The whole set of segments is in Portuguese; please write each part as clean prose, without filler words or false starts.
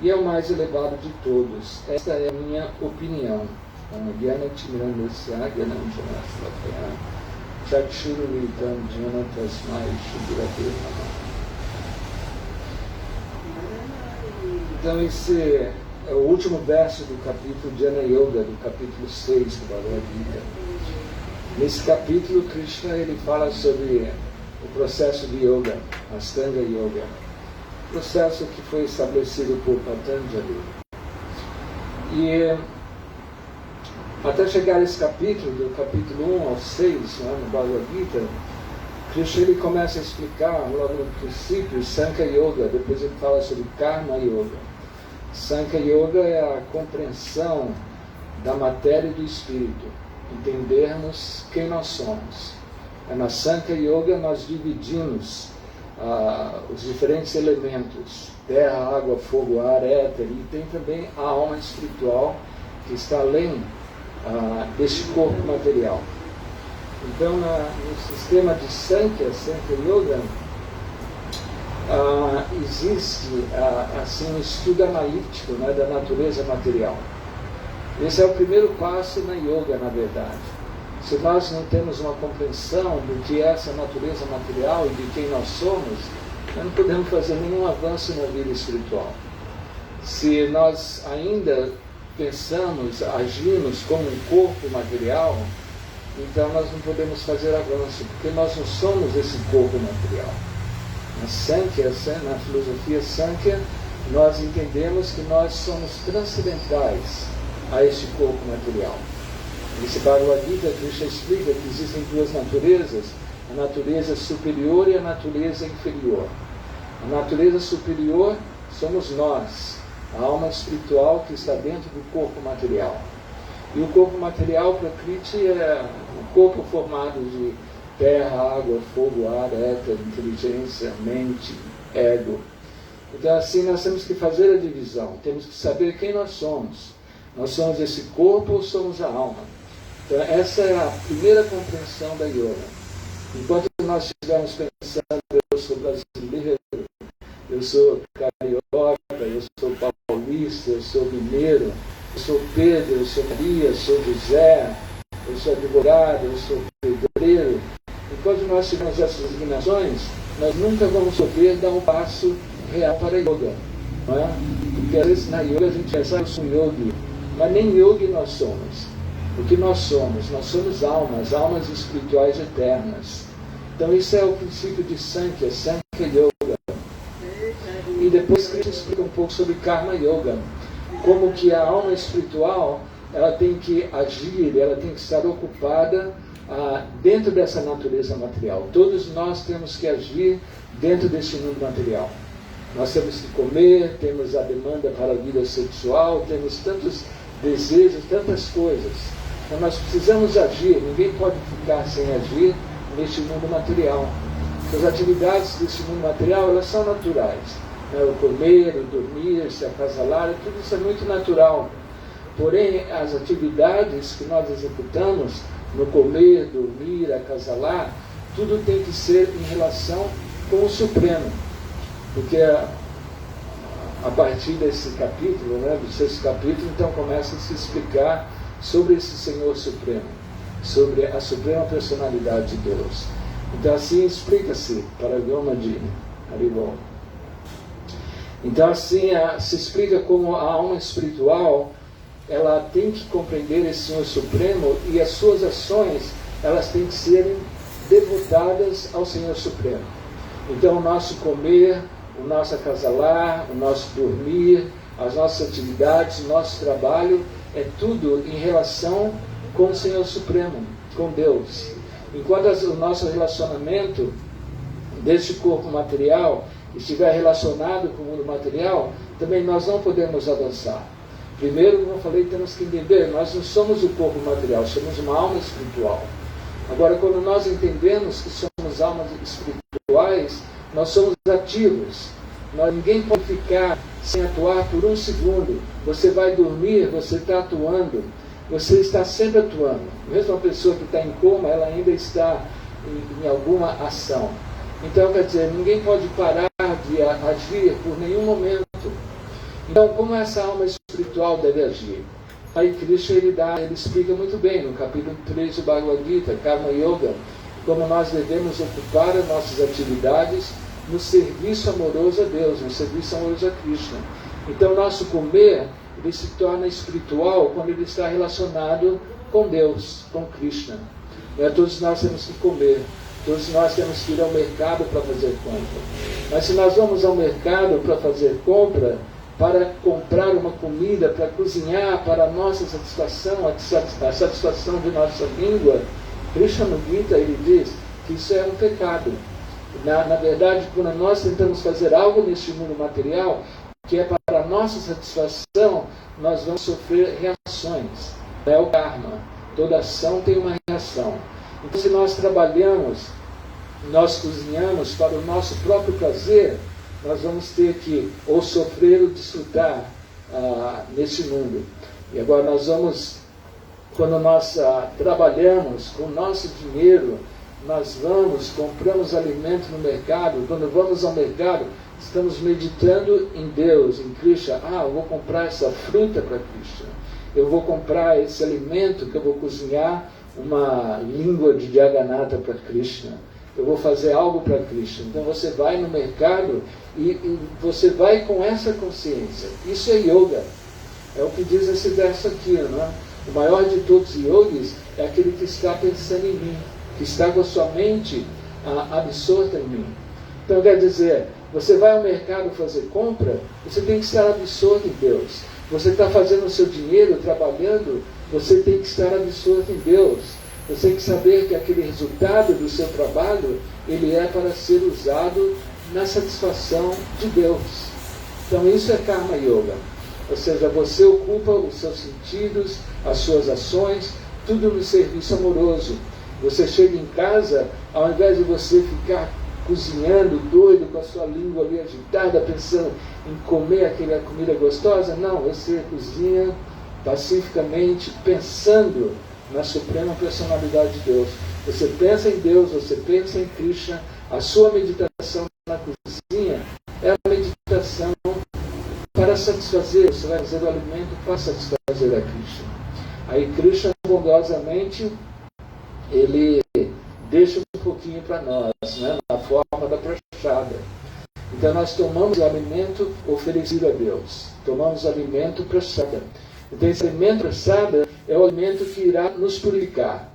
e é o mais elevado de todos. Esta é a minha opinião. Então esse é o último verso do capítulo Jnana Yoga, do capítulo 6 do Bhagavad Gita. Nesse capítulo, Krishna ele fala sobre o processo de yoga, Ashtanga Yoga, processo que foi estabelecido por Patanjali. E até chegar a esse capítulo, do capítulo 1 ao 6, no Bhagavad Gita, Krishna ele começa a explicar, logo no princípio, Sankhya Yoga, depois ele fala sobre Karma Yoga. Sankhya Yoga é a compreensão da matéria e do espírito, entendermos quem nós somos. Na Sankhya Yoga nós dividimos os diferentes elementos, terra, água, fogo, ar, éter, e tem também a alma espiritual que está além deste corpo material. Então, no sistema de Sankhya Yoga, existe assim, um estudo analítico, né, da natureza material. Esse é o primeiro passo na yoga, na verdade. Se nós não temos uma compreensão do que é essa natureza material e de quem nós somos, nós não podemos fazer nenhum avanço na vida espiritual. Se nós ainda pensamos, agimos como um corpo material, então nós não podemos fazer avanço, porque nós não somos esse corpo material. Na Sankhya, na filosofia Sankhya, nós entendemos que nós somos transcendentais a este corpo material. Nesse Bhagavad Gita, Krishna explica que existem duas naturezas, a natureza superior e a natureza inferior. A natureza superior somos nós, a alma espiritual que está dentro do corpo material. E o corpo material, Prakriti, é um corpo formado de terra, água, fogo, ar, éter, inteligência, mente, ego. Então assim nós temos que fazer a divisão, temos que saber quem nós somos. Nós somos esse corpo ou somos a alma? Então essa é a primeira compreensão da yoga. Enquanto nós estivermos pensando, eu sou brasileiro, eu sou carioca, eu sou paulista, eu sou mineiro, eu sou Pedro, eu sou Maria, eu sou José, eu sou advogado, eu sou pedreiro. Enquanto nós tivermos essas inclinações, nós nunca vamos poder dar um passo real para a yoga. Não é? Porque às vezes na yoga a gente pensa, eu sou yogi, mas nem yogi nós somos. O que nós somos? Nós somos almas espirituais eternas. Então isso é o princípio de Sankhya Yoga. E depois que a gente explica um pouco sobre Karma Yoga, como que a alma espiritual ela tem que agir, ela tem que estar ocupada dentro dessa natureza material. Todos nós temos que agir dentro desse mundo material. Nós temos que comer, temos a demanda para a vida sexual, temos tantos desejos, tantas coisas. Então nós precisamos agir, ninguém pode ficar sem agir neste mundo material. As atividades desse mundo material, elas são naturais. O comer, o dormir, se acasalar, tudo isso é muito natural. Porém, as atividades que nós executamos no comer, dormir, acasalar, tudo tem que ser em relação com o Supremo. Porque a partir desse capítulo, né, do 6º capítulo, então começa a se explicar sobre esse Senhor Supremo, sobre a Suprema Personalidade de Deus. Então assim explica-se para Goma de Haribol. Então assim se explica como a alma espiritual ela tem que compreender esse Senhor Supremo e as suas ações elas têm que serem devotadas ao Senhor Supremo. Então o nosso comer, o nosso acasalar, o nosso dormir, as nossas atividades, o nosso trabalho, é tudo em relação com o Senhor Supremo, com Deus. Enquanto o nosso relacionamento deste corpo material estiver relacionado com o mundo material, também nós não podemos avançar. Primeiro, como eu falei, temos que entender, nós não somos o corpo material, somos uma alma espiritual. Agora, quando nós entendemos que somos almas espirituais, nós somos ativos. Ninguém pode ficar sem atuar por um segundo. Você vai dormir, você está atuando. Você está sempre atuando. Mesmo a pessoa que está em coma, ela ainda está em alguma ação. Então, quer dizer, ninguém pode parar de agir por nenhum momento. Então, como essa alma espiritual deve agir? Aí Krishna ele explica muito bem no capítulo 3 do Bhagavad Gita, Karma Yoga, como nós devemos ocupar as nossas atividades no serviço amoroso a Deus, no serviço amoroso a Krishna. Então, nosso comer ele se torna espiritual quando ele está relacionado com Deus, com Krishna. Todos nós temos que comer, todos nós temos que ir ao mercado para fazer compra. Mas se nós vamos ao mercado para fazer compra, para comprar uma comida, para cozinhar para a nossa satisfação, a satisfação de nossa língua, Krishna no Gita ele diz que isso é um pecado. Na verdade, quando nós tentamos fazer algo neste mundo material, que é para a nossa satisfação, nós vamos sofrer reações. É o karma. Toda ação tem uma reação. Então, se nós trabalhamos, nós cozinhamos para o nosso próprio prazer, nós vamos ter que ou sofrer ou desfrutar nesse mundo. E agora nós vamos, quando nós trabalhamos com o nosso dinheiro, nós compramos alimento no mercado. Quando vamos ao mercado, estamos meditando em Deus, em Krishna. Eu vou comprar essa fruta para Krishna. Eu vou comprar esse alimento que eu vou cozinhar, uma língua de Jagannatha para Krishna. Eu vou fazer algo para Krishna. Então você vai no mercado e você vai com essa consciência. Isso é yoga. É o que diz esse verso aqui, não é? O maior de todos os yogis é aquele que está pensando em mim, que está com a sua mente absorta em mim. Então quer dizer, você vai ao mercado fazer compra, você tem que estar absorto em Deus. Você está fazendo o seu dinheiro, trabalhando, você tem que estar absorto em Deus. Você tem que saber que aquele resultado do seu trabalho, ele é para ser usado na satisfação de Deus. Então isso é Karma Yoga. Ou seja, você ocupa os seus sentidos, as suas ações, tudo no serviço amoroso. Você chega em casa, ao invés de você ficar cozinhando, doido, com a sua língua ali agitada, pensando em comer aquela comida gostosa, não, você cozinha pacificamente, pensando na Suprema Personalidade de Deus. Você pensa em Deus, você pensa em Krishna, a sua meditação na cozinha é a meditação para satisfazer, você vai fazer o alimento para satisfazer a Krishna. Aí Krishna, bondosamente, ele deixa um pouquinho para nós, né, na forma da prachada. Então nós tomamos o alimento oferecido a Deus, tomamos o alimento prachada. Então esse alimento prachada é o alimento que irá nos purificar.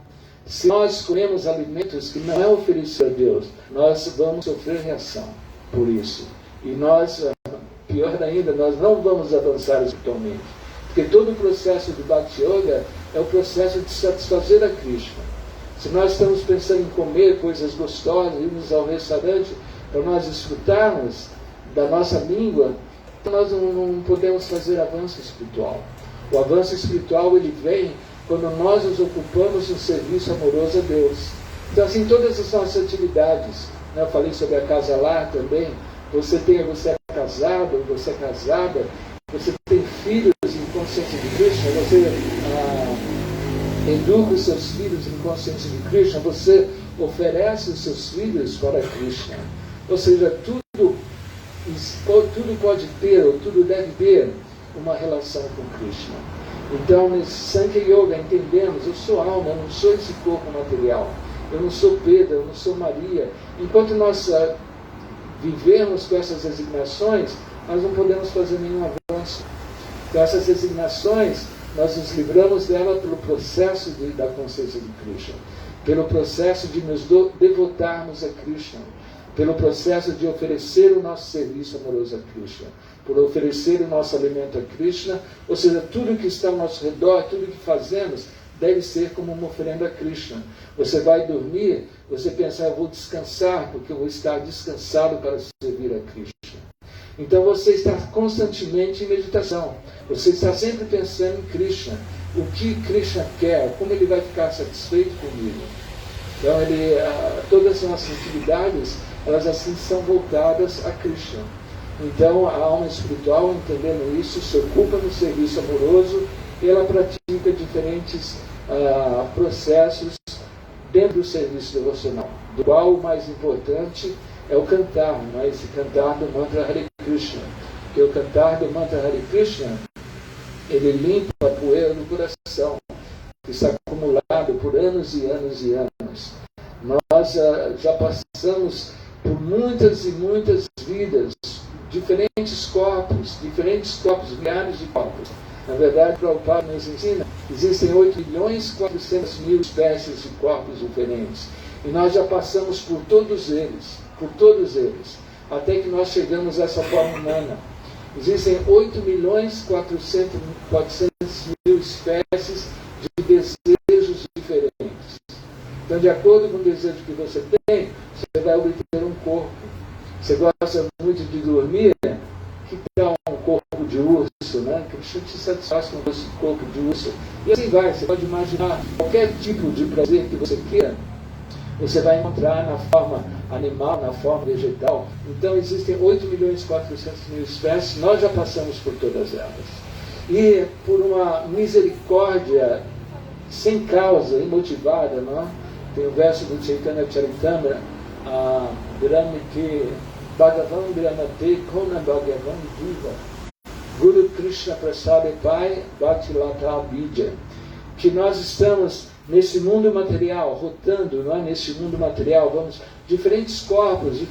Se nós comemos alimentos que não é oferecido a Deus, nós vamos sofrer reação por isso. E nós, pior ainda, nós não vamos avançar espiritualmente. Porque todo o processo do Bhakti Yoga é o processo de satisfazer a Krishna. Se nós estamos pensando em comer coisas gostosas, irmos ao restaurante para nós desfrutarmos da nossa língua, então nós não podemos fazer avanço espiritual. O avanço espiritual ele vem quando nós nos ocupamos no serviço amoroso a Deus. Então assim, todas as nossas atividades, né, eu falei sobre a casa lar também, você é casado, você é casada, você tem filhos em consciência de Krishna, você educa os seus filhos em consciência de Krishna, você oferece os seus filhos para Krishna. Ou seja, tudo pode ter, ou tudo deve ter uma relação com Krishna. Então, nesse Sankhya Yoga, entendemos, eu sou alma, eu não sou esse corpo material, eu não sou Pedro, eu não sou Maria. Enquanto nós vivemos com essas resignações, nós não podemos fazer nenhum avanço. Então, essas resignações, nós nos livramos dela pelo processo da consciência de Krishna, pelo processo de nos devotarmos a Krishna, pelo processo de oferecer o nosso serviço amoroso a Krishna, por oferecer o nosso alimento a Krishna, ou seja, tudo que está ao nosso redor, tudo que fazemos, deve ser como uma oferenda a Krishna. Você vai dormir, você pensa, eu vou descansar, porque eu vou estar descansado para servir a Krishna. Então você está constantemente em meditação, você está sempre pensando em Krishna, o que Krishna quer, como ele vai ficar satisfeito comigo. Então todas as nossas atividades, elas assim são voltadas a Krishna. Então a alma espiritual, entendendo isso, se ocupa no serviço amoroso e ela pratica diferentes processos dentro do serviço devocional, do qual o mais importante é o cantar, né? Esse cantar do mantra Hare Krishna, porque o cantar do mantra Hare Krishna, ele limpa a poeira do coração, que está acumulado por anos e anos e anos. Nós já passamos por muitas e muitas vidas, diferentes corpos, milhares de corpos. Na verdade, o Prabhupada nos ensina, existem 8.400.000 espécies de corpos diferentes. E nós já passamos por todos eles, até que nós chegamos a essa forma humana. Existem 8.400.000 espécies de desejos diferentes. Então, de acordo com o desejo que você tem, você vai obter um corpo. Você gosta muito de dormir? Que tal um corpo de urso, né? Que te satisfaz com esse corpo de urso. E assim vai, você pode imaginar qualquer tipo de prazer que você queira, você vai encontrar na forma animal, na forma vegetal. Então existem 8.400.000 espécies, nós já passamos por todas elas. E por uma misericórdia sem causa, imotivada, não? Tem o verso do Chaitanya Charitamrita, Brahmite Bhagavan Brahmate Kona Bhagavan Diva Guru Krishna Prasade Pai Bhakti Lata Bija, que nós estamos nesse mundo material, rotando, não é? Nesse mundo material, vamos, diferentes corpos,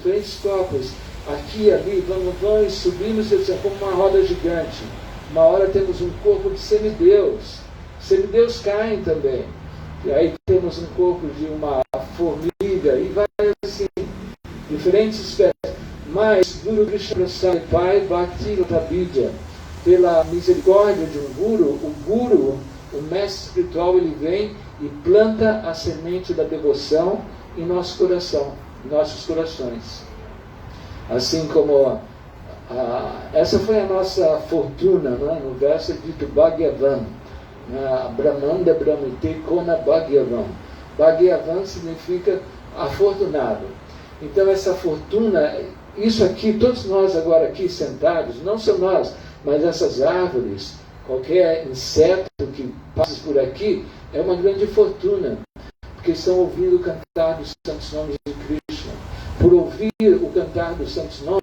aqui e ali, vamos, subimos como uma roda gigante. Uma hora temos um corpo de semideus, semideus caem também, e aí temos um corpo de uma formiga, e vai assim, diferentes espécies. Mas, Guru Krishna Prasad Pai Bhakti Latabidya, pela misericórdia de um Guru, o mestre espiritual, ele vem e planta a semente da devoção em nosso coração, em nossos corações. Assim como essa foi a nossa fortuna, né? No verso dito Bhagavan, Brahmanda Brahmite Kona Bhagavan. Bhagavan significa afortunado. Então essa fortuna, isso aqui, todos nós agora aqui sentados, não só nós, mas essas árvores, qualquer inseto que passe por aqui, é uma grande fortuna, porque estão ouvindo o cantar dos santos nomes de Krishna. Por ouvir o cantar dos santos nomes,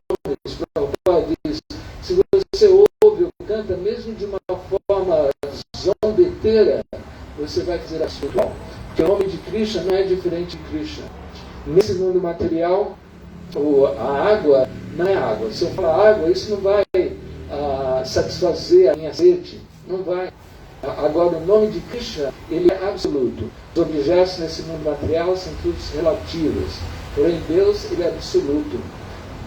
Prabhupada diz, se você ouve ou canta, mesmo de uma forma zombeteira, você vai fazer a sua. Porque o nome de Krishna não é diferente de Krishna. Nesse mundo material, a água não é água. Se eu falar água, isso não vai satisfazer a minha sede. Não vai. Agora, o nome de Krishna, ele é absoluto. Os objetos nesse mundo material são todos relativos. Porém, Deus, ele é absoluto.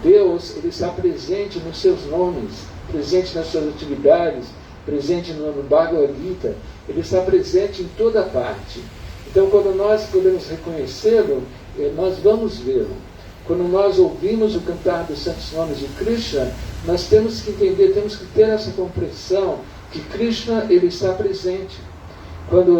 Deus, ele está presente nos seus nomes, presente nas suas atividades, presente no Bhagavad Gita. Ele está presente em toda parte. Então, quando nós podemos reconhecê-lo, nós vamos vê-lo. Quando nós ouvimos o cantar dos santos nomes de Krishna, nós temos que entender, temos que ter essa compreensão que Krishna, ele está presente. Quando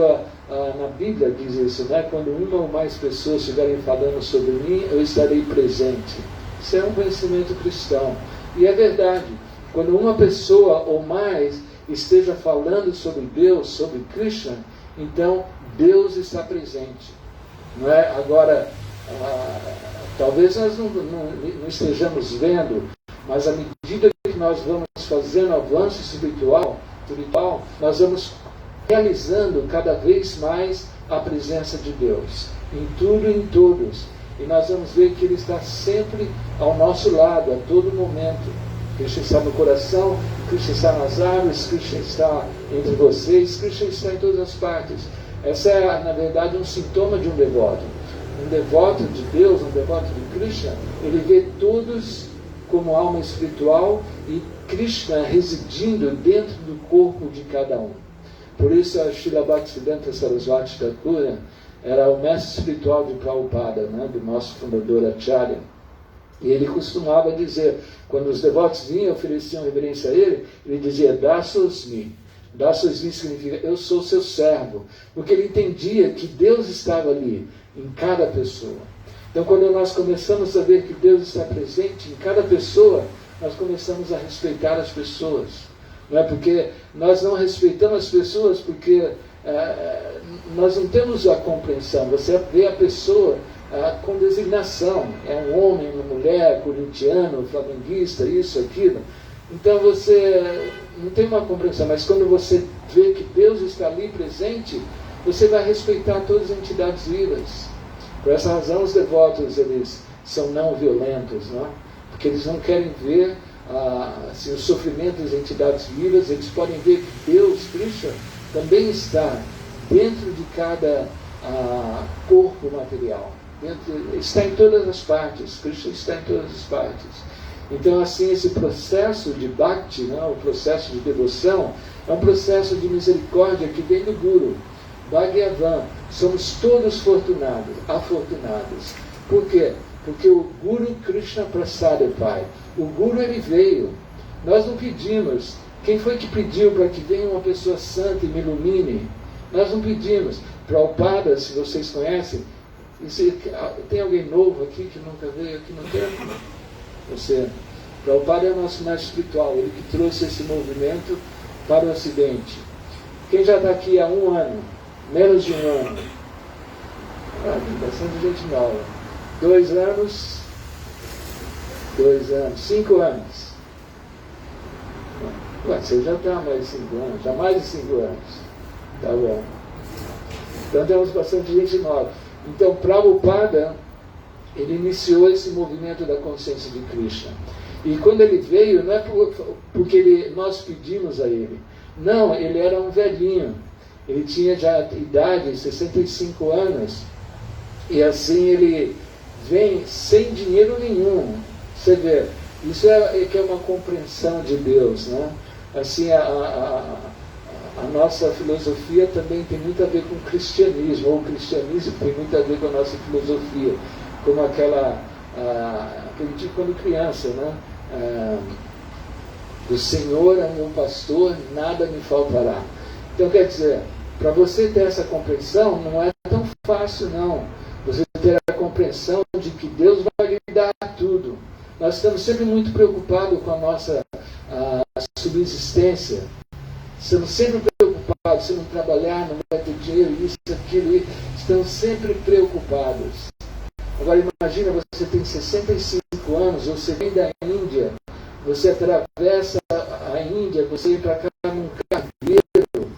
na Bíblia diz isso, né? Quando uma ou mais pessoas estiverem falando sobre mim, eu estarei presente. Isso é um conhecimento cristão. E é verdade. Quando uma pessoa ou mais esteja falando sobre Deus, sobre Krishna, então Deus está presente. Não é? Agora, talvez nós não estejamos vendo, mas à medida que nós vamos fazendo avanço espiritual, nós vamos realizando cada vez mais a presença de Deus, em tudo e em todos. E nós vamos ver que Ele está sempre ao nosso lado, a todo momento. Krishna está no coração, Krishna está nas árvores, Krishna está entre vocês, Krishna está em todas as partes. Essa é, na verdade, um sintoma de um devoto. Um devoto de Deus, um devoto de Krishna, ele vê todos como alma espiritual e Krishna residindo dentro do corpo de cada um. Por isso a Srila Bhaktisiddhanta Saraswati Thakur era o mestre espiritual de Prabhupada, né, do nosso fundador Acharya. E ele costumava dizer, quando os devotos vinham e ofereciam reverência a ele, ele dizia, Dasosmi. Dasosmi significa, eu sou seu servo. Porque ele entendia que Deus estava ali, em cada pessoa. Então, quando nós começamos a ver que Deus está presente em cada pessoa, nós começamos a respeitar as pessoas. Não é porque nós não respeitamos as pessoas porque nós não temos a compreensão. Você vê a pessoa com designação. É um homem, uma mulher, corintiano, flamenguista, isso, aquilo. Então você não tem uma compreensão, mas quando você vê que Deus está ali presente, você vai respeitar todas as entidades vivas. Por essa razão os devotos, eles são não violentos, não é? Porque eles não querem ver assim, o sofrimento das entidades vivas. Eles podem ver que Deus, Krishna, também está dentro de cada corpo material. Está em todas as partes. Krishna está em todas as partes. Então, assim, esse processo de bhakti, né, o processo de devoção, é um processo de misericórdia que vem do Guru. Bhagavan, somos todos afortunados. Por quê? Porque o Guru Krishna Prasada, Pai. O Guru, ele veio. Nós não pedimos. Quem foi que pediu para que venha uma pessoa santa e me ilumine? Nós não pedimos. Prabhupada, se vocês conhecem, tem alguém novo aqui que nunca veio aqui no templo? Você. Prabhupada é o nosso mestre espiritual, ele que trouxe esse movimento para o Ocidente. Quem já está aqui há 1 ano, menos de 1 ano? Tem bastante gente nova. 2 anos, 5 anos. Você já está mais de 5 anos, já mais de 5 anos. Tá bom. Então temos bastante gente nova. Então Prabhupada, ele iniciou esse movimento da consciência de Krishna. E quando ele veio, não é porque nós pedimos a ele. Não, ele era um velhinho. Ele tinha já idade, 65 anos. E assim ele vem sem dinheiro nenhum. Você vê, isso que é uma compreensão de Deus, né? Assim, a nossa filosofia também tem muito a ver com o cristianismo, ou o cristianismo tem muito a ver com a nossa filosofia, como aquele tipo quando criança, né? O Senhor é meu pastor, nada me faltará. Então, quer dizer, para você ter essa compreensão, não é tão fácil, não. Você ter a compreensão de que Deus vai lhe dar tudo. Nós estamos sempre muito preocupados com a nossa subsistência. Estamos sempre preocupados, se não trabalhar, não vai ter dinheiro, isso, aquilo, isso. Estamos sempre preocupados. Agora imagina, você tem 65 anos, você vem da Índia, você atravessa a Índia, você vem para cá num cargueiro,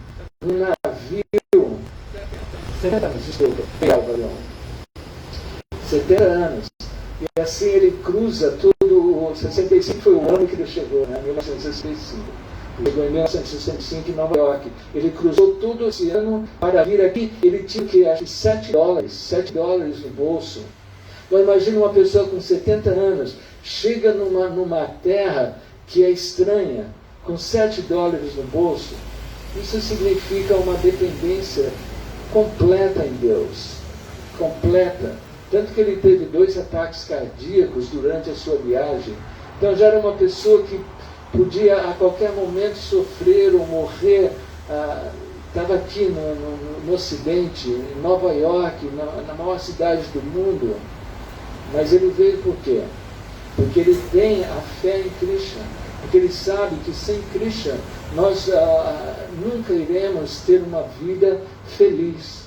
num navio. 70 anos, desculpa, 70 anos. E assim ele cruza todo. 65 foi o ano que ele chegou, né? 1965. Ele chegou em 1965 em Nova York. Ele cruzou todo o oceano para vir aqui. Ele tinha que acho que $7 no bolso. Então imagina uma pessoa com 70 anos, chega numa terra que é estranha, com $7 no bolso. Isso significa uma dependência completa em Deus. Completa. Tanto que ele teve 2 ataques cardíacos durante a sua viagem. Então já era uma pessoa que podia a qualquer momento sofrer ou morrer. Estava aqui no Ocidente, em Nova York, na maior cidade do mundo. Mas ele veio por quê? Porque ele tem a fé em Krishna. Porque ele sabe que sem Krishna nós nunca iremos ter uma vida feliz.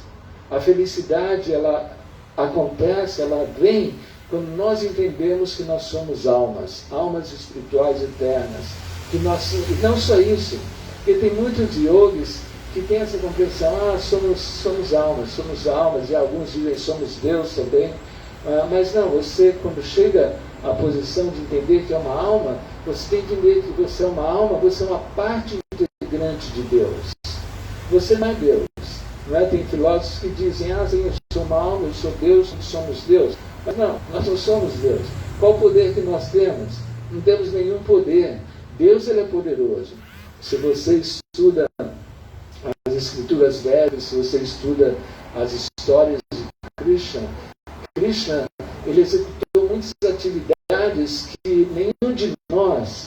A felicidade, ela acontece, ela vem quando nós entendemos que nós somos almas espirituais eternas. E não só isso, porque tem muitos yogis que têm essa compreensão, somos almas, e alguns dizem somos Deus também. Mas não, você quando chega à posição de entender que é uma alma, você tem que entender que você é uma alma, você é uma parte integrante de Deus. Você não é Deus. Não é? Tem filósofos que dizem, sim, eu sou uma alma, eu sou Deus, somos Deus. Mas não, nós não somos Deus. Qual o poder que nós temos? Não temos nenhum poder. Deus, ele é poderoso. Se você estuda as escrituras védias, se você estuda as histórias de Krishna, ele executou muitas atividades que nenhum de nós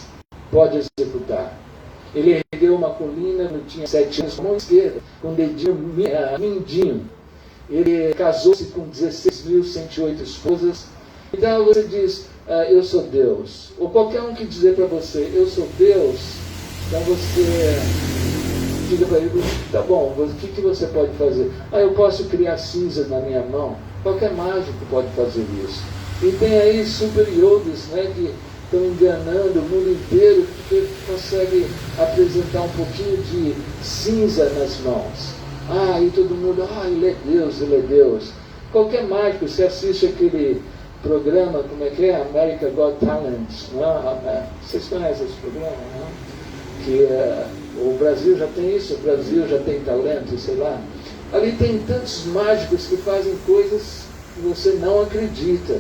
pode executar. Ele ergueu uma colina, não tinha 7 anos, com a mão esquerda, com o dedinho mindinho. Ele casou-se com 16.108 esposas. Então você diz, eu sou Deus. Ou qualquer um que dizer para você, eu sou Deus, então você diga para ele, tá bom, o que você pode fazer? Eu posso criar cinzas na minha mão. Qualquer mágico pode fazer isso. E tem aí super yogis, né, que estão enganando o mundo inteiro porque consegue apresentar um pouquinho de cinza nas mãos. E todo mundo, ele é Deus, ele é Deus. Qualquer mágico, você assiste aquele programa, como é que é? America Got Talent, não é? Vocês conhecem esse programa, não? Que o Brasil já tem isso, o Brasil já tem talento, sei lá. Ali tem tantos mágicos que fazem coisas que você não acredita.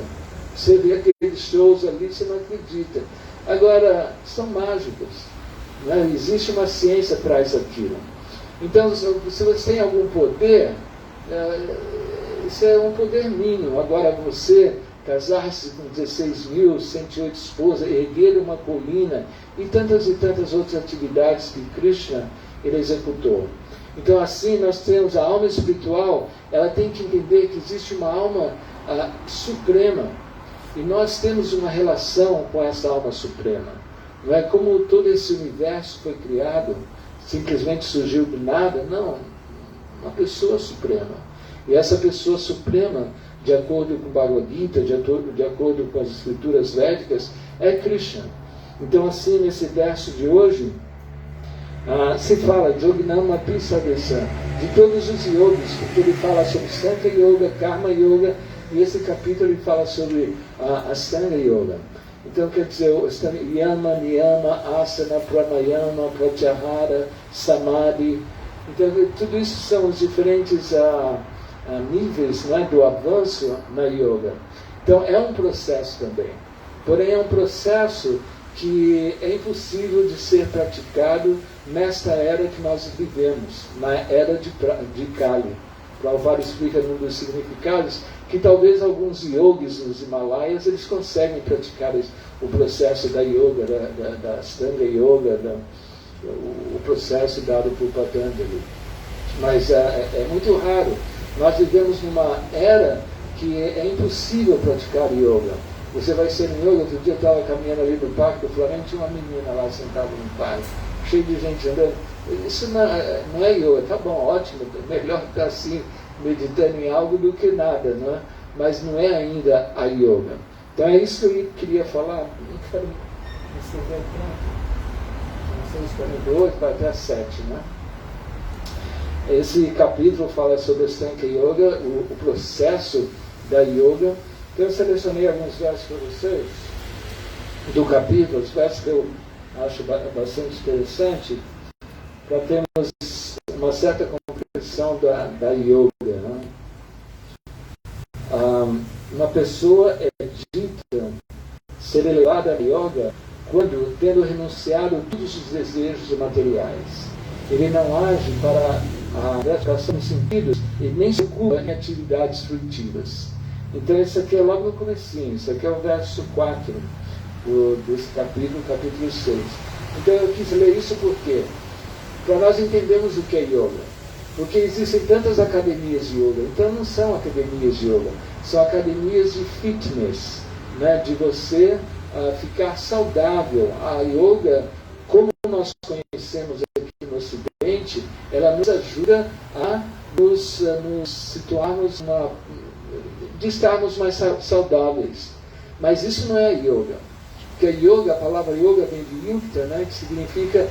Você vê aqueles shows ali, você não acredita. Agora, são mágicos. Né? Existe uma ciência atrás daquilo. Então, se você tem algum poder, isso é um poder mínimo. Agora, você casar-se com 16.108 esposas, erguer uma colina e tantas outras atividades que Krishna ele executou. Então, assim, nós temos a alma espiritual, ela tem que entender que existe uma alma suprema. E nós temos uma relação com essa alma suprema. Não é como todo esse universo foi criado, simplesmente surgiu do nada. Não, uma pessoa suprema. E essa pessoa suprema, de acordo com Bhagavad Gita, de acordo com as escrituras védicas, é Krishna. Então, assim, nesse verso de hoje, se fala de Yoginama Pisadesa, de todos os yogis, porque ele fala sobre Sankhya Yoga, Karma Yoga, e esse capítulo ele fala sobre Astanga Yoga. Então, quer dizer, Yama, Niyama, Asana, Pranayama, Pratyahara, Samadhi. Então, tudo isso são os diferentes níveis, né, do avanço na yoga. Então, é um processo também. Porém, é um processo que é impossível de ser praticado nesta era que nós vivemos, na era de Kali. Prabhupada explica num dos significados que talvez alguns yogis nos Himalaias eles conseguem praticar o processo da yoga, da Astanga Yoga, o processo dado por Patanjali. Mas é muito raro. Nós vivemos numa era que é impossível praticar yoga. Você vai ser em yoga. Outro dia eu estava caminhando ali no parque do Flamengo, tinha uma menina lá sentada no parque, cheio de gente andando. Isso não é yoga. Tá bom, ótimo, melhor estar assim, meditando em algo do que nada, não é? Mas não é ainda a yoga. Então é isso que eu queria falar. Não quero estender tanto. 6h48 para até 7, né? Esse capítulo fala sobre a Sankhya Yoga, o processo da yoga. Então eu selecionei alguns versos para vocês do capítulo, os versos que eu acho bastante interessante, para termos uma certa compreensão da yoga. Né? Uma pessoa é dita ser elevada à yoga quando, tendo renunciado a todos os desejos materiais, ele não age para a gratificação dos sentidos e nem se ocupa em atividades frutivas. Então, esse aqui é logo no comecinho, isso aqui é o verso 4 desse capítulo 6. Então, eu quis ler isso porque, para nós entendermos o que é yoga, porque existem tantas academias de yoga, então não são academias de yoga, são academias de fitness, né, de você ficar saudável. A yoga, como nós conhecemos aqui no Ocidente, ela nos ajuda a nos situarmos de estarmos mais saudáveis. Mas isso não é yoga. Porque yoga, a palavra yoga vem de yukta, né, que significa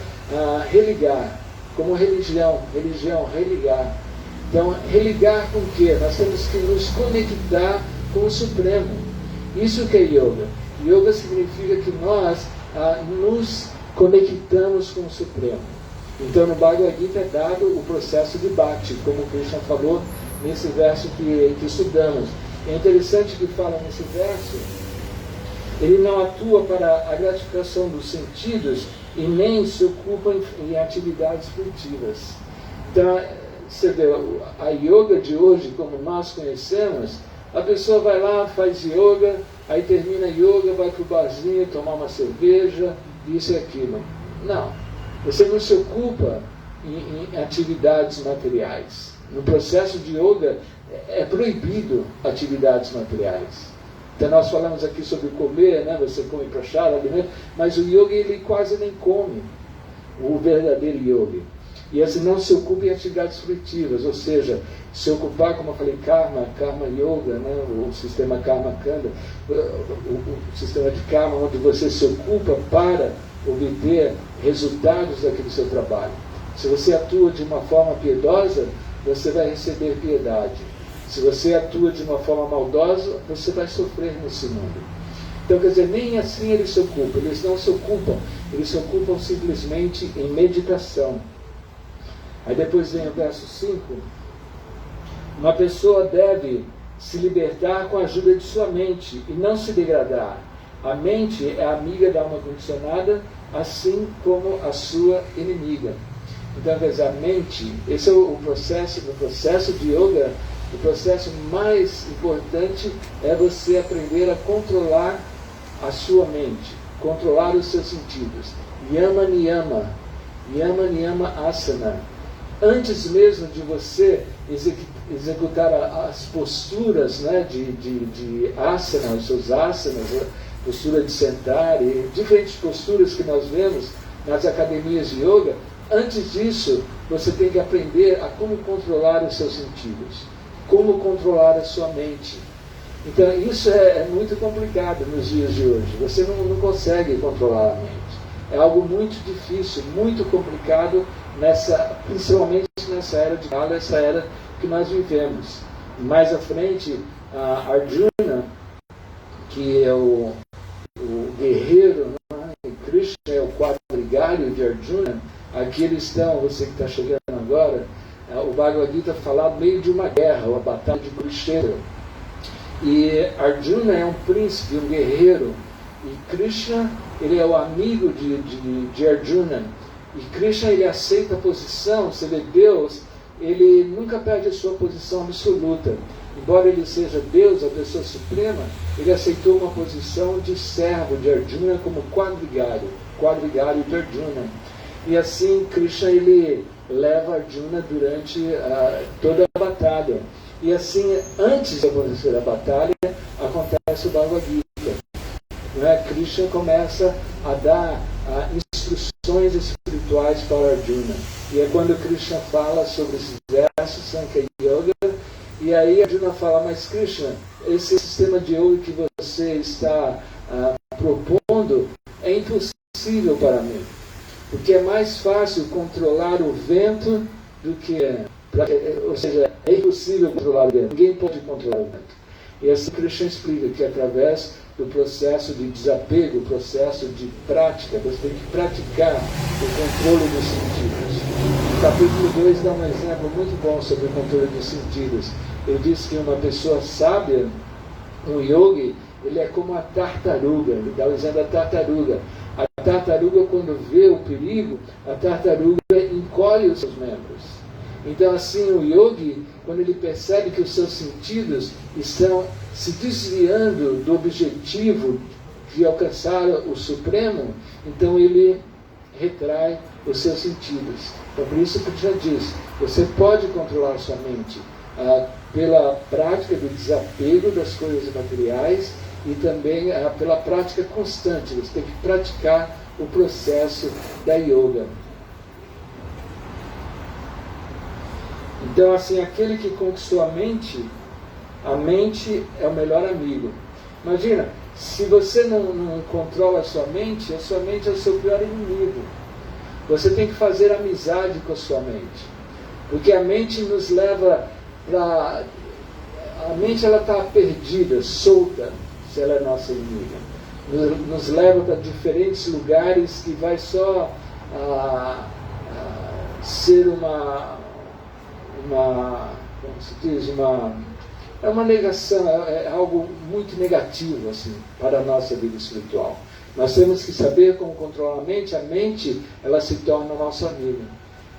religar, como religião, religar. Então, religar com o quê? Nós temos que nos conectar com o Supremo. Isso que é yoga. Yoga significa que nós nos conectamos com o Supremo. Então, no Bhagavad Gita é dado o processo de bhakti, como o Krishna falou nesse verso que estudamos. É interessante que fala nesse verso, ele não atua para a gratificação dos sentidos e nem se ocupa em atividades frutivas. Então, você vê, a yoga de hoje, como nós conhecemos, a pessoa vai lá, faz yoga, aí termina yoga, vai para o barzinho tomar uma cerveja, isso e aquilo. Não, você não se ocupa em atividades materiais. No processo de yoga é proibido atividades materiais. Então nós falamos aqui sobre comer, né? Você come prashara, alimento, mas o yogi ele quase nem come, o verdadeiro yogi. E assim, não se ocupe em atividades fruitivas, ou seja, se ocupar, como eu falei, karma yoga, né, o sistema karma kanda, o sistema de karma, onde você se ocupa para obter resultados daquele seu trabalho. Se você atua de uma forma piedosa, você vai receber piedade. Se você atua de uma forma maldosa, você vai sofrer nesse mundo. Então, quer dizer, nem assim eles se ocupam. Eles não se ocupam. Eles se ocupam simplesmente em meditação. Aí depois vem o verso 5. Uma pessoa deve se libertar com a ajuda de sua mente e não se degradar. A mente é amiga da alma condicionada, assim como a sua inimiga. Então, quer dizer, a mente, esse é o processo de yoga. O processo mais importante é você aprender a controlar a sua mente, controlar os seus sentidos. Yama Niyama, Yama Niyama Asana. Antes mesmo de você executar as posturas, né, de asana, os seus asanas, postura de sentar e diferentes posturas que nós vemos nas academias de yoga, antes disso você tem que aprender a como controlar os seus sentidos, como controlar a sua mente. Então isso é muito complicado nos dias de hoje. Você não consegue controlar a mente. É algo muito difícil, muito complicado, principalmente nessa era de Kala, essa era que nós vivemos. Mais à frente, a Arjuna, que é o guerreiro, né? Krishna é o quadrigário de Arjuna. Aqui eles estão, você que está chegando agora, o Bhagavad Gita fala no meio de uma guerra, a batalha de Kurukshetra. E Arjuna é um príncipe, um guerreiro, e Krishna, ele é o amigo de Arjuna. E Krishna, ele aceita a posição, se ele é Deus, ele nunca perde a sua posição absoluta. Embora ele seja Deus, a pessoa suprema, ele aceitou uma posição de servo de Arjuna como quadrigário de Arjuna. E assim Krishna, ele leva Arjuna durante toda a batalha. E assim, antes de acontecer a batalha, acontece o Bhagavad Gita. Né? Krishna começa a dar instruções espirituais para Arjuna. E é quando Krishna fala sobre esses versos, Sankhya Yoga, e aí Arjuna fala, mas Krishna, esse sistema de yoga que você está propondo é impossível para mim. Porque é mais fácil controlar o vento do que... ou seja, é impossível controlar o vento. Ninguém pode controlar o vento. E assim Krishna explica que através do processo de desapego, o processo de prática, você tem que praticar o controle dos sentidos. O capítulo 2 dá um exemplo muito bom sobre o controle dos sentidos. Ele diz que uma pessoa sábia, um yogi, ele é como a tartaruga. Ele dá o exemplo da tartaruga. A tartaruga, quando vê o perigo, a tartaruga encolhe os seus membros. Então, assim, o yogi, quando ele percebe que os seus sentidos estão se desviando do objetivo de alcançar o Supremo, então ele retrai os seus sentidos. Então, por isso que já diz, você pode controlar a sua mente pela prática do desapego das coisas materiais e também pela prática constante. Você tem que praticar o processo da yoga. Então, assim, aquele que conquistou a mente é o melhor amigo. Imagina, se você não controla a sua mente é o seu pior inimigo. Você tem que fazer amizade com a sua mente. Porque a mente nos leva para... A mente, ela está perdida, solta, se ela é nossa inimiga. Nos leva para diferentes lugares que vai só ser como se diz, é uma negação, é algo muito negativo assim, para a nossa vida espiritual. Nós temos que saber como controlar a mente ela se torna nossa amiga.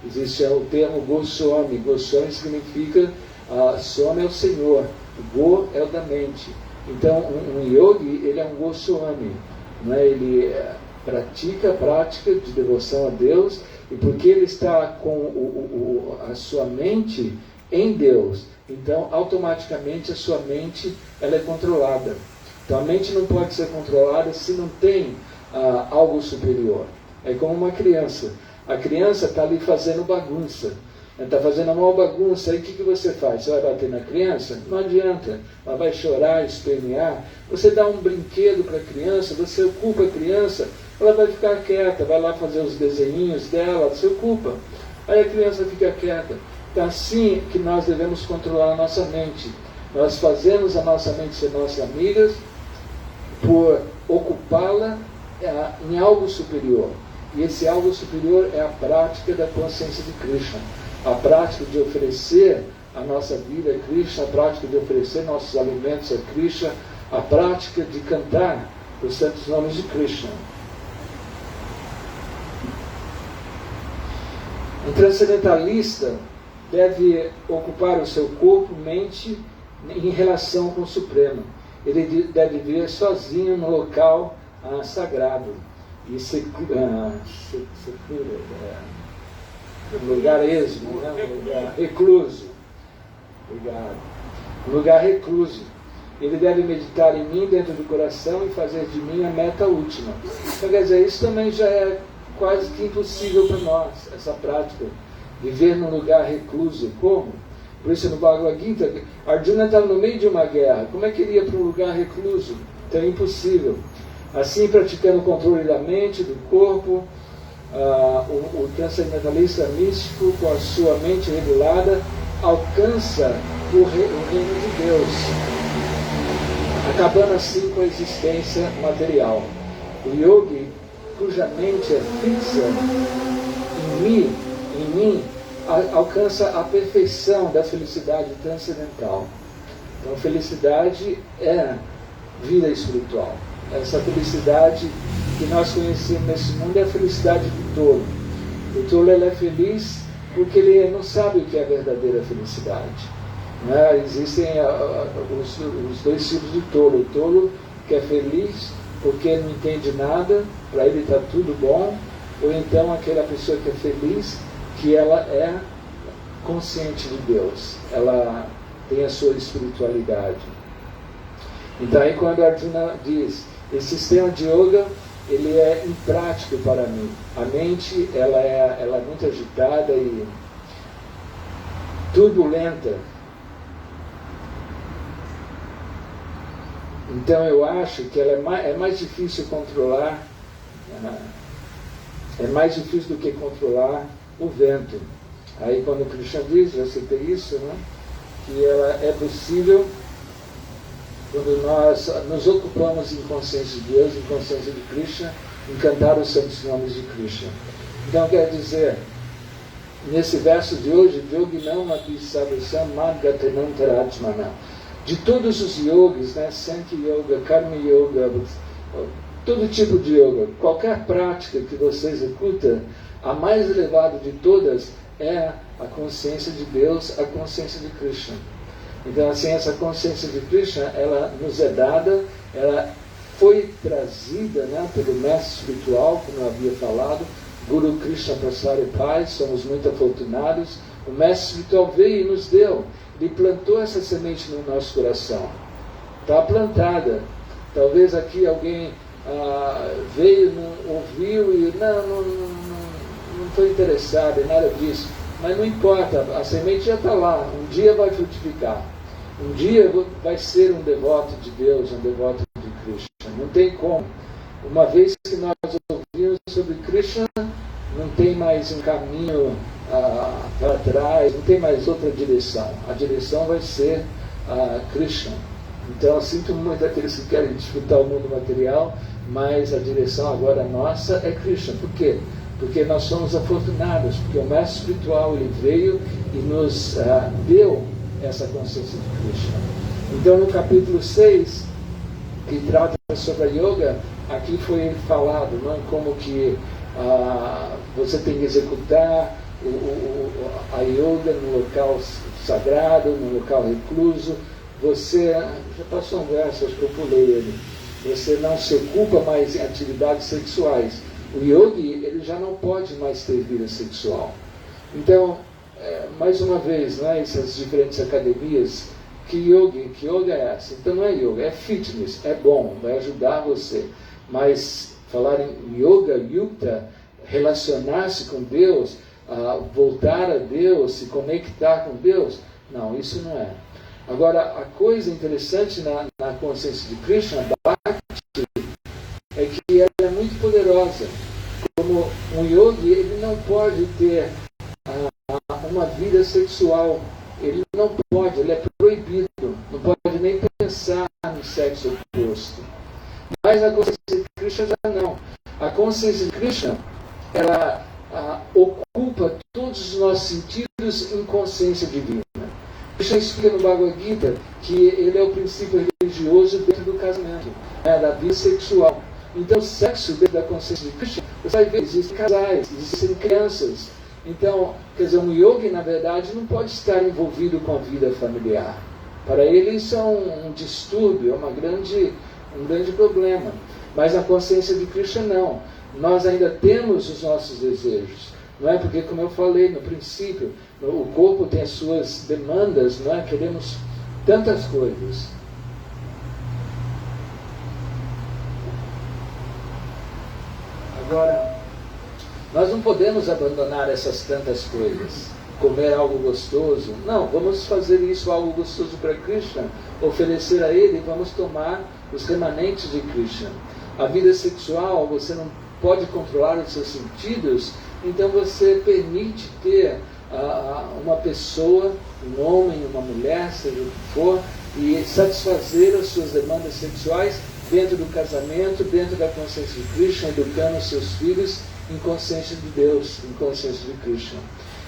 Existe o termo Goswami. Goswami significa, Swami é o Senhor, Go é o da mente. Então um yogi, ele é um Goswami, né? Ele pratica a prática de devoção a Deus, e porque ele está com a sua mente em Deus, então automaticamente a sua mente ela é controlada. Então a mente não pode ser controlada se não tem algo superior. É como uma criança. A criança está ali fazendo bagunça. Está fazendo a maior bagunça, aí o que você faz? Você vai bater na criança? Não adianta. Ela vai chorar, espernear. Você dá um brinquedo para a criança, você ocupa a criança, ela vai ficar quieta, vai lá fazer os desenhinhos dela, se ocupa. Aí a criança fica quieta. Então assim que nós devemos controlar a nossa mente. Nós fazemos a nossa mente ser nossa amiga por ocupá-la em algo superior. E esse algo superior é a prática da consciência de Krishna. A prática de oferecer a nossa vida a Krishna, a prática de oferecer nossos alimentos a Krishna, a prática de cantar os santos nomes de Krishna. Um transcendentalista deve ocupar o seu corpo, mente, em relação com o Supremo. Ele deve viver sozinho no local sagrado e secura, um lugar esmo, né? Um lugar recluso. Obrigado. Um lugar recluso. Ele deve meditar em mim dentro do coração e fazer de mim a meta última. Então, quer dizer, isso também já é quase que impossível para nós, essa prática. Viver num lugar recluso. Como? Por isso no Bhagavad Gita, Arjuna estava no meio de uma guerra. Como é que ele ia para um lugar recluso? Então é impossível. Assim, praticando o controle da mente, do corpo, o transcendentalista místico, com a sua mente regulada, alcança o reino de Deus, acabando assim com a existência material. O yogi, cuja mente é fixa em mim, alcança a perfeição da felicidade transcendental. Então, felicidade é vida espiritual. Essa felicidade que nós conhecemos nesse mundo é a felicidade do tolo. O tolo, ele é feliz porque ele não sabe o que é a verdadeira felicidade. Né? Existem os dois tipos de tolo. O tolo que é feliz porque não entende nada, para ele está tudo bom, ou então aquela pessoa que é feliz, que ela é consciente de Deus, ela tem a sua espiritualidade. Então aí quando Arjuna diz, esse sistema de yoga, ele é imprático para mim. A mente, ela é muito agitada e turbulenta. Então eu acho que ela é mais difícil controlar, é mais difícil do que controlar o vento. Aí quando o Krishna diz, já citei isso, né, que ela é possível quando nós nos ocupamos em consciência de Deus, em consciência de Krishna, em cantar os santos nomes de Krishna. Então quer dizer, nesse verso de hoje, Yoginam api sarvasam madgatanam taratmana. De todos os yogis, né, Sankhya Yoga, Karma Yoga, todo tipo de yoga, qualquer prática que você executa, a mais elevada de todas é a consciência de Deus, a consciência de Krishna. Então, assim, essa consciência de Krishna, ela nos é dada, ela foi trazida, né, pelo mestre espiritual, como eu havia falado, Guru Krishna Prasad Pai, somos muito afortunados. O mestre espiritual veio e nos deu. Ele plantou essa semente no nosso coração. Está plantada. Talvez aqui alguém veio, não ouviu e não foi interessado em nada disso. Mas não importa, a semente já está lá. Um dia vai frutificar. Um dia vai ser um devoto de Deus, um devoto de Krishna. Não tem como. Uma vez que nós ouvimos sobre Krishna, não tem mais um caminho para trás, não tem mais outra direção. A direção vai ser Krishna. Então eu sinto muito aqueles que querem desfrutar o mundo material, mas a direção agora nossa é Krishna. Por quê? Porque nós somos afortunados, porque o mestre espiritual ele veio e nos deu essa consciência de Krishna. Então no capítulo 6, que trata sobre a yoga, aqui foi falado, não, como que você tem que executar a yoga no local sagrado, no local recluso. Você, já passou um verso, acho que eu pulei ele, você não se ocupa mais em atividades sexuais. O yogi, ele já não pode mais ter vida sexual. Então, mais uma vez, né, essas diferentes academias, que yoga é essa? Então não é yoga, é fitness, é bom, vai ajudar você. Mas falar em yoga, yukta, relacionar-se com Deus, voltar a Deus, se conectar com Deus. Não, isso não é. Agora, a coisa interessante na consciência de Krishna, Bhakti, é que ela é muito poderosa. Como um yogi, ele não pode ter uma vida sexual. Ele não pode, ele é proibido. Não pode nem pensar no sexo oposto. Mas a consciência de Krishna já não. A consciência de Krishna, ela ocupa todos os nossos sentidos em consciência divina. Krishna explica no Bhagavad Gita que ele é o princípio religioso dentro do casamento, da vida sexual. Então, o sexo dentro da consciência de Krishna, você vai ver, existem casais, existem crianças. Então, quer dizer, um yogi, na verdade, não pode estar envolvido com a vida familiar. Para ele, isso é um distúrbio, é um grande problema. Mas na consciência de Krishna, não. Nós ainda temos os nossos desejos. Não é? Porque, como eu falei no princípio, o corpo tem as suas demandas, não é? Queremos tantas coisas. Agora, nós não podemos abandonar essas tantas coisas, comer algo gostoso. Não, vamos fazer isso algo gostoso para Krishna, oferecer a Ele e vamos tomar os remanentes de Krishna. A vida sexual, você não pode controlar os seus sentidos, então você permite ter uma pessoa, um homem, uma mulher, seja o que for, e satisfazer as suas demandas sexuais dentro do casamento, dentro da consciência de Krishna, educando os seus filhos em consciência de Deus, em consciência de Krishna.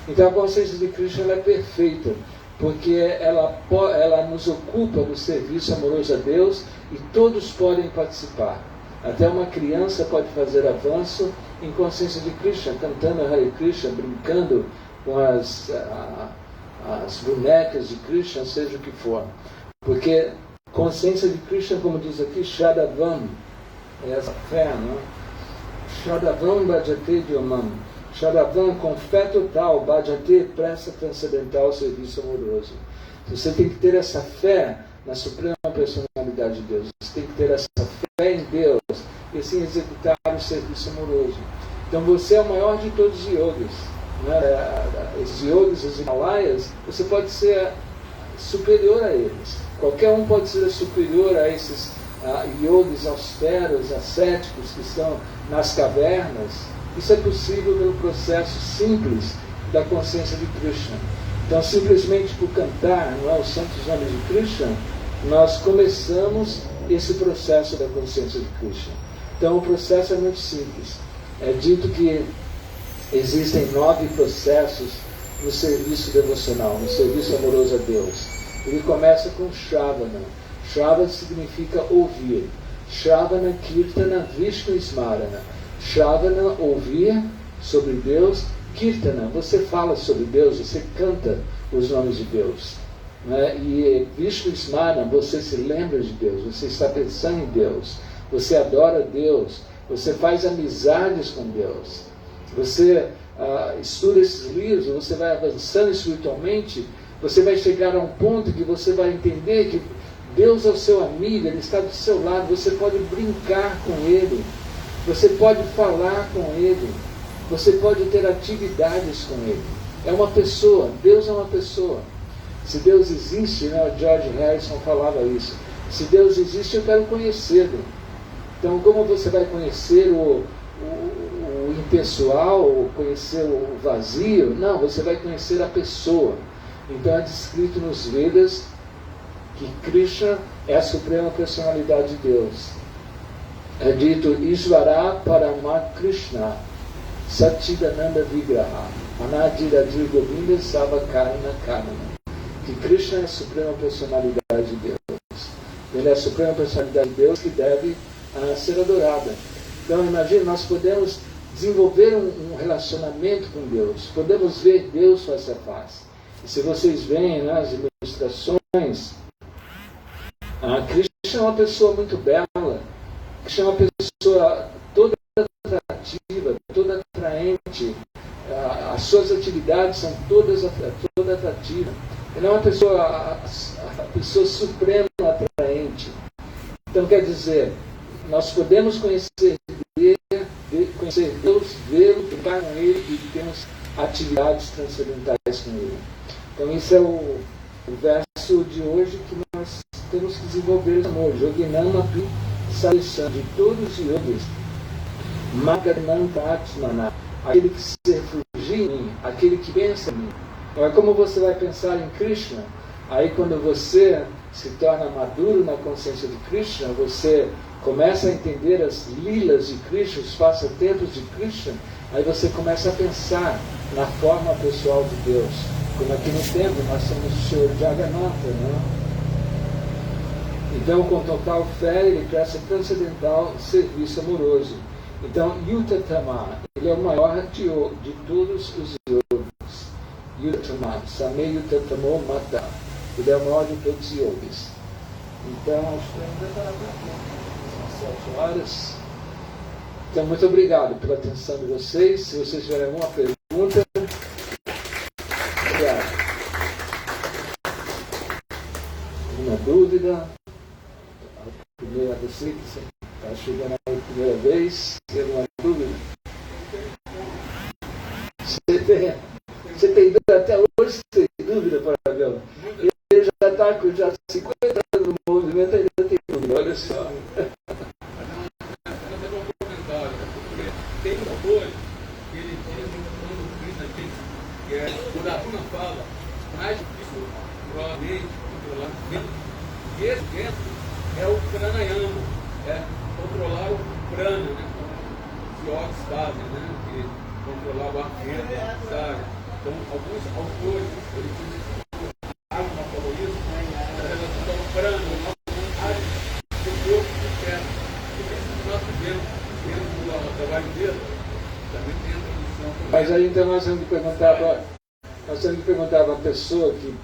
Então a consciência de Krishna ela é perfeita, porque ela nos ocupa do serviço amoroso a Deus e todos podem participar. Até uma criança pode fazer avanço em consciência de Krishna, cantando Hare Krishna, brincando com as bonecas de Krishna, seja o que for. Porque consciência de Krishna, como diz aqui, Shadavam, é essa fé, não? Shadavam Bhajate Vyomam. Shadavam, com fé total, Bhajate, pressa transcendental, serviço amoroso. Você tem que ter essa fé na Suprema Personalidade de Deus. Você tem que ter essa fé em Deus e assim executar o serviço amoroso. Então você é o maior de todos os yogis. Né? Esses yogis, os Himalaias, você pode ser superior a eles. Qualquer um pode ser superior a esses yogis austeros, ascéticos que estão nas cavernas. Isso é possível pelo processo simples da consciência de Krishna. Então, simplesmente por cantar, não é, os santos nomes de Krishna, nós começamos esse processo da consciência de Krishna. Então, o processo é muito simples. É dito que existem 9 processos no serviço devocional, no serviço amoroso a Deus. Ele começa com Shravana. Shravana significa ouvir. Shravana Kirtana Vishnu Smarana. Shravana, ouvir sobre Deus. Kirtana, você fala sobre Deus, você canta os nomes de Deus. Né? E Vishnu Smarana, você se lembra de Deus, você está pensando em Deus, você adora Deus, você faz amizades com Deus, você estuda esses livros, você vai avançando espiritualmente, você vai chegar a um ponto que você vai entender que Deus é o seu amigo, Ele está do seu lado, você pode brincar com Ele, você pode falar com Ele, você pode ter atividades com Ele. É uma pessoa, Deus é uma pessoa. Se Deus existe, né, o George Harrison falava isso, se Deus existe, eu quero conhecê-lo. Então, como você vai conhecer o impessoal, ou conhecer o vazio? Não, você vai conhecer a pessoa. Então é descrito nos Vedas que Krishna é a Suprema Personalidade de Deus. É dito Ishvara Parama Krishna Satchidananda Vigraha Anadiradir Govinda Savakarana Karana. Que Krishna é a Suprema Personalidade de Deus. Ele é a Suprema Personalidade de Deus que deve ser adorada. Então imagine, nós podemos desenvolver um relacionamento com Deus, podemos ver Deus face a face. E se vocês veem nas ilustrações, Krishna é uma pessoa muito bela, Krishna é uma pessoa toda atrativa, toda atraente, as suas atividades são todas atrativas. Ele é uma pessoa, a pessoa suprema atraente. Então quer dizer, nós podemos conhecer conhecer Deus, vê-lo, brincar com Ele e termos atividades transcendentais com Ele. Então isso é o verso de hoje que nós temos que desenvolver esse amor. Yoginamapi Sarishan, de todos os yogis, Magananta Atmana, aquele que se refugia em mim, aquele que pensa em mim. Então é como você vai pensar em Krishna. Aí quando você se torna maduro na consciência de Krishna, você começa a entender as lilas de Krishna, os passatempos de Krishna, aí você começa a pensar na forma pessoal de Deus. Como aqui no templo nós somos o Senhor Jagannatha, né? Então, com total fé, ele presta transcendental serviço amoroso. Então, Yutatama, ele é o maior de todos os yogis. Yutatama, Same Yutatamo Mata. Ele é o maior de todos os yogis. Então, acho que ainda está são 7 horas. Então, muito obrigado pela atenção de vocês. Se vocês tiverem alguma pergunta, obrigado. Alguma dúvida? A primeira você que está chegando aí a primeira vez, tem alguma dúvida? Você tem dúvida até hoje? Você tem dúvida, Paravel? Ele já está com 50 anos no movimento, ainda tem dúvida, olha só. Tem um autor que ele diz quando Krishna diz que o Arjuna fala mais difícil provavelmente controlar vento. E esse vento é o pranayama, é controlar o prana, né? Os yogis fazem, né? Que controlar o ar dentro, sabe? Então alguns autores eles dizem que Arjuna falou isso na relação ao prana, a nossa vontade do corpo interno. E mesmo o nosso vento dentro do trabalho dele, também tem a tradução. Mas aí então nós temos que perguntar para a pessoa que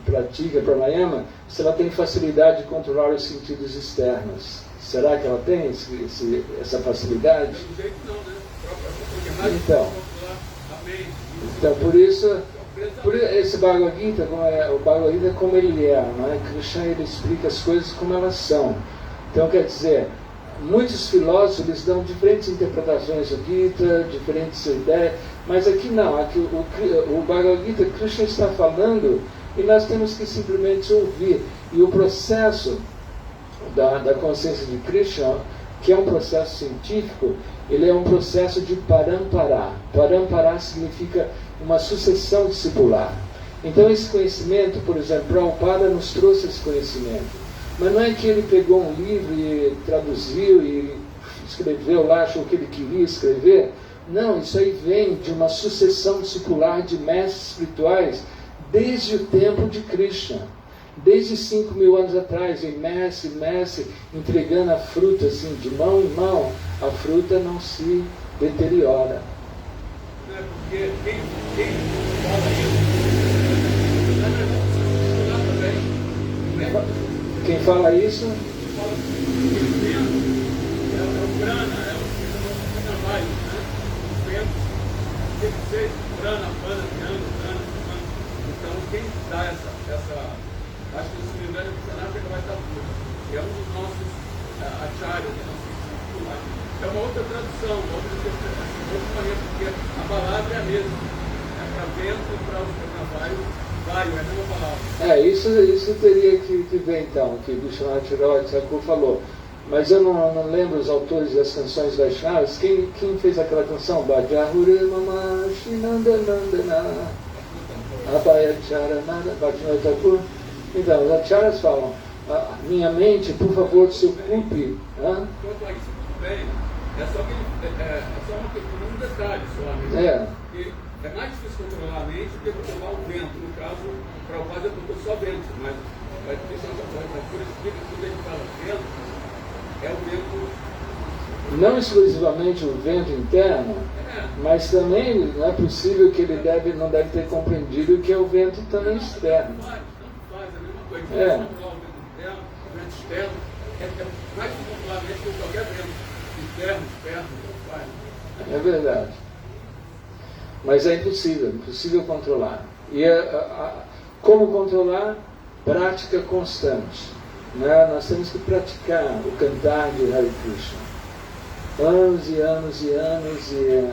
pratica pranayama se ela tem facilidade de controlar os sentidos externos. Será que ela tem essa facilidade? Então por isso esse Bhagavad Gita, o Bhagavad Gita como ele é, não é? Krishna ele explica as coisas como elas são. Então quer dizer, muitos filósofos eles dão diferentes interpretações do Gita, diferentes ideias, mas aqui não, aqui o Bhagavad Gita, Krishna está falando e nós temos que simplesmente ouvir. E o processo da consciência de Krishna, que é um processo científico, ele é um processo de parampara. Parampara significa uma sucessão discipular. Então esse conhecimento, por exemplo, Prabhupada nos trouxe esse conhecimento. Mas não é que ele pegou um livro e traduziu e escreveu lá, achou que ele queria escrever. Não, isso aí vem de uma sucessão discipular de mestres espirituais desde o tempo de Krishna. Desde 5.000 anos atrás, em mestre, entregando a fruta assim, de mão em mão, a fruta não se deteriora. Não é porque quem fala isso, lá também. Quem fala isso? Fala que o vento é o prana, é o trabalho, né? O vento tem que ser prana, prana. Então quem dá essa acho que se me engano o Sanatana vai estar tudo. É um dos nossos acharyas, é uma outra tradução, uma outra interpretação, porque a palavra é a mesma. É para vento e para o trabalho. Vai, é a mesma palavra. Isso teria que ver então, que Vishwanath Thakur falou. Mas eu não lembro os autores das canções Vaishnavas. Quem fez aquela canção? Bhajahure Mama Shinandanandana Abhayacharanada Bhaktivinoda Thakur. Então, os acharyas falam, minha mente, por favor, se ocupe. Quanto a isso, tudo bem. É só um detalhe só. Porque é mais difícil controlar a mente do que controlar o vento. No caso, para o quase eu só vento, mas vai ter que por isso que quando ele fala vento, é o vento. Não exclusivamente o vento interno, mas também não é possível que ele não deve ter compreendido que é o vento também externo. Faz a mesma coisa. Controlar o vento externo, é mais controlar a mente que qualquer vento. Interno, não faz. É verdade. Mas é impossível controlar. E como controlar? Prática constante. Né? Nós temos que praticar o cantar de Hare Krishna. anos e anos e anos, e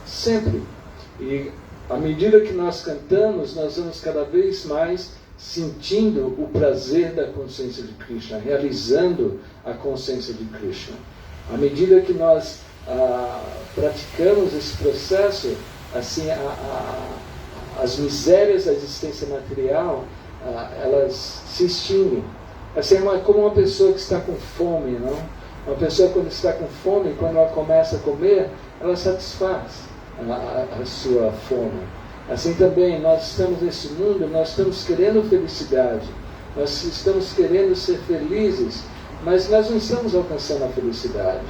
sempre. E à medida que nós cantamos, nós vamos cada vez mais sentindo o prazer da consciência de Krishna, realizando a consciência de Krishna. À medida que nós praticamos esse processo, assim, as misérias da existência material, elas se extinguem. Assim, é como uma pessoa que está com fome, não? Uma pessoa, quando está com fome, quando ela começa a comer, ela satisfaz a sua fome. Assim também, nós estamos nesse mundo, nós estamos querendo felicidade, nós estamos querendo ser felizes, mas nós não estamos alcançando a felicidade.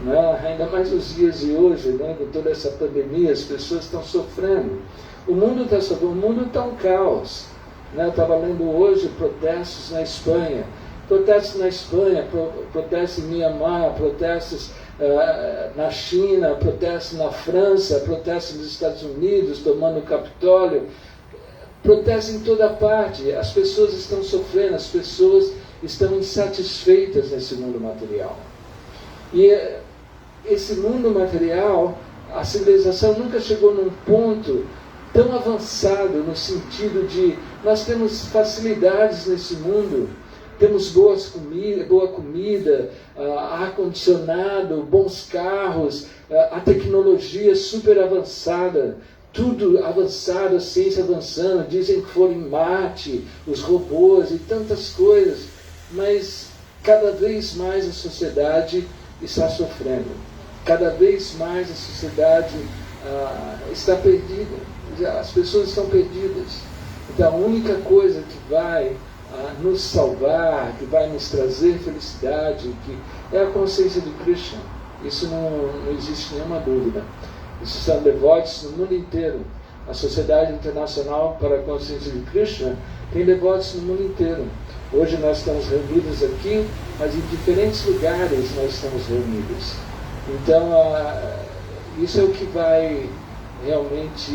Não é? Ainda mais nos dias de hoje, né? Com toda essa pandemia, as pessoas estão sofrendo. O mundo está sofrendo, o mundo está um caos. Né? Eu estava lendo hoje protestos na Espanha. Protestos na Espanha, protestos em Mianmar, protestos na China, protestos na França, protestos nos Estados Unidos, tomando o Capitólio. Protestos em toda parte. As pessoas estão sofrendo, as pessoas estão insatisfeitas nesse mundo material. E esse mundo material, a civilização nunca chegou num ponto tão avançado no sentido de nós temos facilidades nesse mundo, temos boa comida, ar-condicionado, bons carros, a tecnologia super avançada, tudo avançado, a ciência avançando, dizem que foram em Marte, os robôs e tantas coisas, mas cada vez mais a sociedade está sofrendo, cada vez mais a sociedade está perdida, as pessoas estão perdidas. Então a única coisa que vai nos salvar, que vai nos trazer felicidade, que é a consciência de Krishna. Isso não existe nenhuma dúvida. Isso são devotos no mundo inteiro. A Sociedade Internacional para a Consciência de Krishna tem devotos no mundo inteiro. Hoje nós estamos reunidos aqui, mas em diferentes lugares nós estamos reunidos. Então, isso é o que vai realmente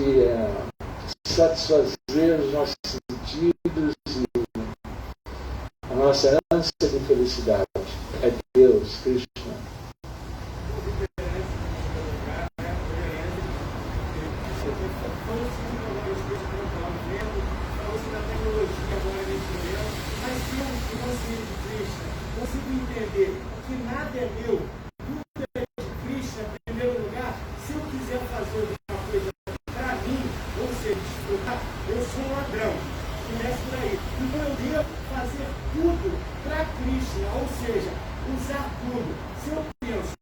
satisfazer os nossos sentidos e a nossa ânsia de felicidade. É Deus, Krishna. Consigo entender que nada é meu, tudo é de Krishna, em primeiro lugar. Se eu quiser fazer uma coisa para mim, ou seja, desfrutar, eu sou um ladrão, começa por aí. Então eu devo fazer tudo para Krishna, ou seja, usar tudo. Se eu penso,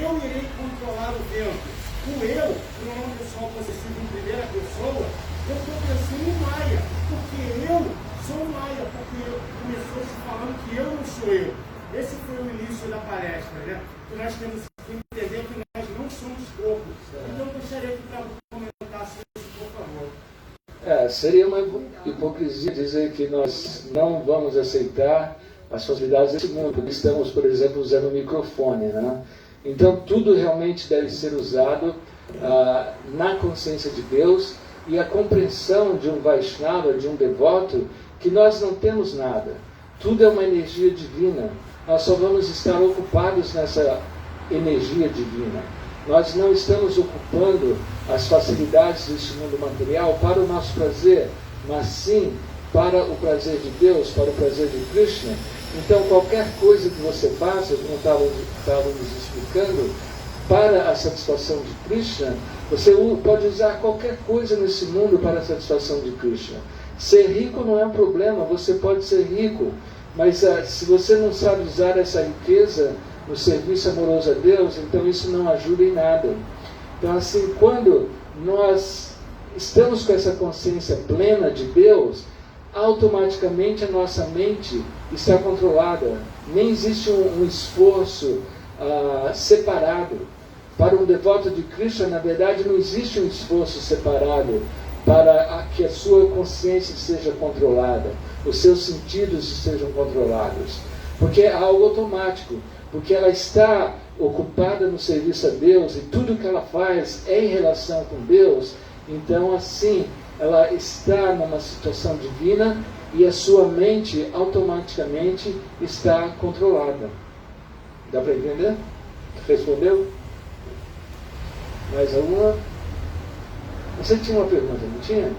eu irei controlar o vento, o eu, pronome pessoal possessivo em primeira pessoa, eu estou pensando em Maya, porque eu sou Maya, porque começou se falando que eu não sou eu. Esse foi o início da palestra, né? Que nós temos que entender que nós não somos corpo. Então eu gostaria que para comentasse isso, por favor. Seria uma hipocrisia dizer que nós não vamos aceitar as possibilidades desse mundo, porque estamos, por exemplo, usando o microfone, né? Então tudo realmente deve ser usado na consciência de Deus e a compreensão de um Vaishnava, de um devoto, que nós não temos nada. Tudo é uma energia divina. Nós só vamos estar ocupados nessa energia divina. Nós não estamos ocupando as facilidades deste mundo material para o nosso prazer, mas sim para o prazer de Deus, para o prazer de Krishna. Então qualquer coisa que você faça, como estávamos explicando, para a satisfação de Krishna, você pode usar qualquer coisa nesse mundo para a satisfação de Krishna. Ser rico não é um problema, você pode ser rico, mas se você não sabe usar essa riqueza no serviço amoroso a Deus, então isso não ajuda em nada. Então assim, quando nós estamos com essa consciência plena de Deus, automaticamente a nossa mente está controlada. Nem existe um esforço separado. Para um devoto de Krishna, na verdade, não existe um esforço separado para que a sua consciência seja controlada, os seus sentidos sejam controlados, porque é algo automático, porque ela está ocupada no serviço a Deus e tudo que ela faz é em relação com Deus. Então assim, ela está numa situação divina e a sua mente automaticamente está controlada. Dá para entender? Respondeu? Mais alguma? Você tinha uma pergunta, não tinha?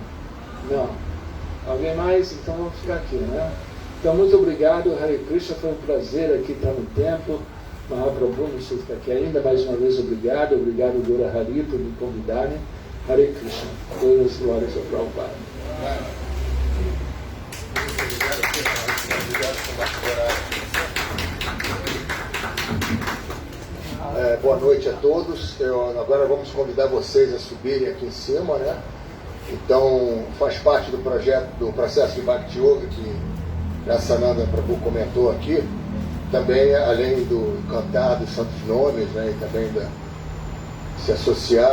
Não. Alguém mais? Então vamos ficar aqui, né? Então, muito obrigado, Hare Krishna, foi um prazer aqui estar no templo. Mahaprabhu, não sei se está aqui ainda, mais uma vez obrigado, obrigado Gora Hari por me convidarem. Hare Krishna, todas as glórias ao Prabhupada. Boa noite a todos. Agora vamos convidar vocês a subirem aqui em cima, né? Então, faz parte do projeto, do processo de Bhakti Yoga que a Sananda Prabhu comentou aqui, também além do cantar dos santos nomes, né, e também se associar